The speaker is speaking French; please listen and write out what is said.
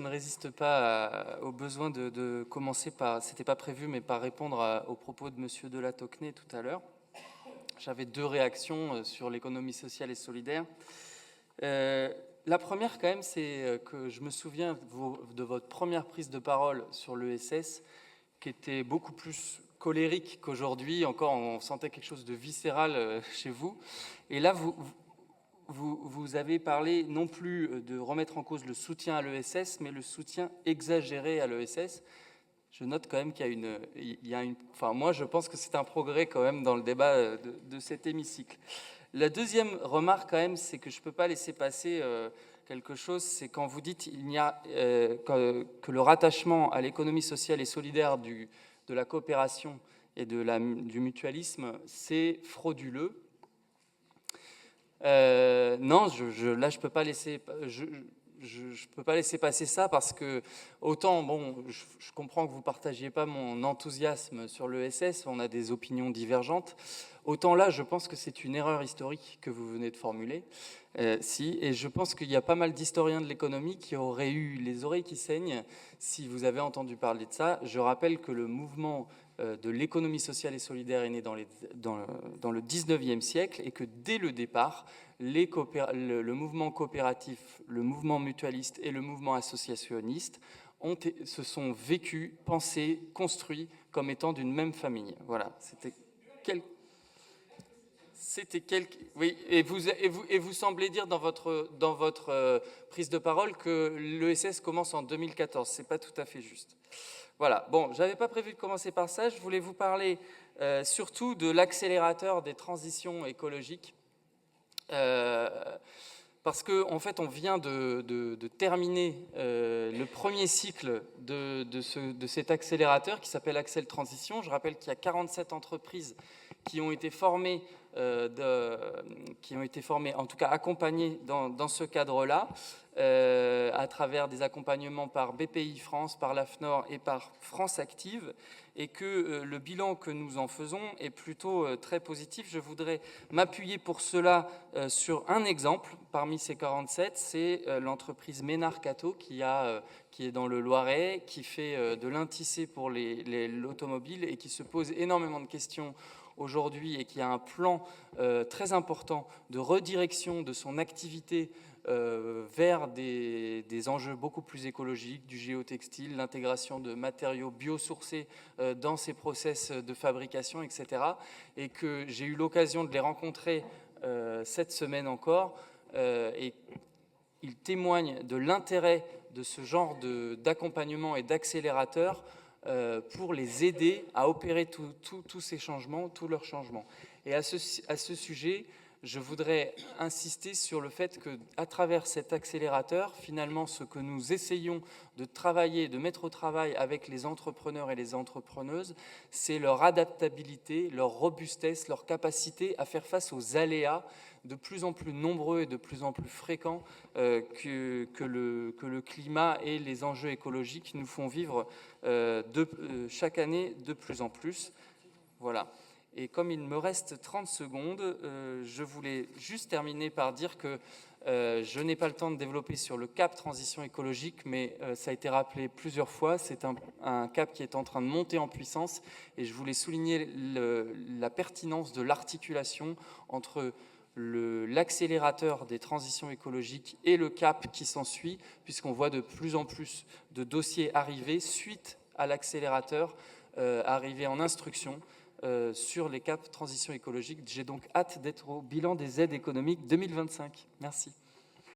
ne résiste pas au besoin de commencer par, c'était pas prévu, mais par répondre aux propos de Monsieur de La Tocquenay tout à l'heure. J'avais deux réactions sur l'économie sociale et solidaire. La première, quand même, c'est que je me souviens de votre première prise de parole sur l'ESS, qui était beaucoup plus colérique qu'aujourd'hui. Encore, on sentait quelque chose de viscéral chez vous. Et là, vous avez parlé non plus de remettre en cause le soutien à l'ESS, mais le soutien exagéré à l'ESS. Je note quand même qu'il y a une... Enfin, moi, je pense que c'est un progrès quand même dans le débat de cet hémicycle. La deuxième remarque quand même, c'est que je ne peux pas laisser passer quelque chose, c'est quand vous dites que le rattachement à l'économie sociale et solidaire de la coopération et du mutualisme, c'est frauduleux. Non, là, je peux pas laisser... Je peux pas laisser passer ça parce que autant, bon, je comprends que vous partagiez pas mon enthousiasme sur l'ESS, on a des opinions divergentes, autant là, je pense que c'est une erreur historique que vous venez de formuler, et je pense qu'il y a pas mal d'historiens de l'économie qui auraient eu les oreilles qui saignent si vous avez entendu parler de ça. Je rappelle que le mouvement de l'économie sociale et solidaire est né dans le 19e siècle et que dès le départ, le mouvement coopératif, le mouvement mutualiste et le mouvement associationniste se sont vécus, pensés, construits comme étant d'une même famille. Voilà, oui, et vous semblez dire dans votre prise de parole que l'ESS commence en 2014. C'est pas tout à fait juste. Voilà. Bon, j'avais pas prévu de commencer par ça. Je voulais vous parler surtout de l'accélérateur des transitions écologiques. Parce qu'en fait, on vient de terminer le premier cycle de cet accélérateur qui s'appelle Accel Transition. Je rappelle qu'il y a 47 entreprises qui ont été formées, en tout cas accompagnées dans ce cadre-là, à travers des accompagnements par BPI France, par l'AFNOR et par France Active, et que le bilan que nous en faisons est plutôt très positif. Je voudrais m'appuyer pour cela sur un exemple parmi ces 47, c'est l'entreprise Ménard Cato qui est dans le Loiret, qui fait de l'intissé pour l'automobile et qui se pose énormément de questions aujourd'hui et qui a un plan très important de redirection de son activité vers des enjeux beaucoup plus écologiques, du géotextile, l'intégration de matériaux biosourcés dans ses process de fabrication, etc. Et que j'ai eu l'occasion de les rencontrer cette semaine encore, et ils témoignent de l'intérêt de ce genre d'accompagnement et d'accélérateur pour les aider à opérer tous ces changements, tous leurs changements. Et à ce sujet, je voudrais insister sur le fait qu'à travers cet accélérateur, finalement, ce que nous essayons de travailler, de mettre au travail avec les entrepreneurs et les entrepreneuses, c'est leur adaptabilité, leur robustesse, leur capacité à faire face aux aléas de plus en plus nombreux et de plus en plus fréquents que le climat et les enjeux écologiques nous font vivre chaque année de plus en plus. Voilà. Et comme il me reste 30 secondes, je voulais juste terminer par dire que je n'ai pas le temps de développer sur le cap transition écologique, mais ça a été rappelé plusieurs fois, c'est un cap qui est en train de monter en puissance, et je voulais souligner la pertinence de l'articulation entre l'accélérateur des transitions écologiques et le cap qui s'ensuit, puisqu'on voit de plus en plus de dossiers arriver suite à l'accélérateur, arriver en instruction, sur les caps transition écologique. J'ai donc hâte d'être au bilan des aides économiques 2025. Merci.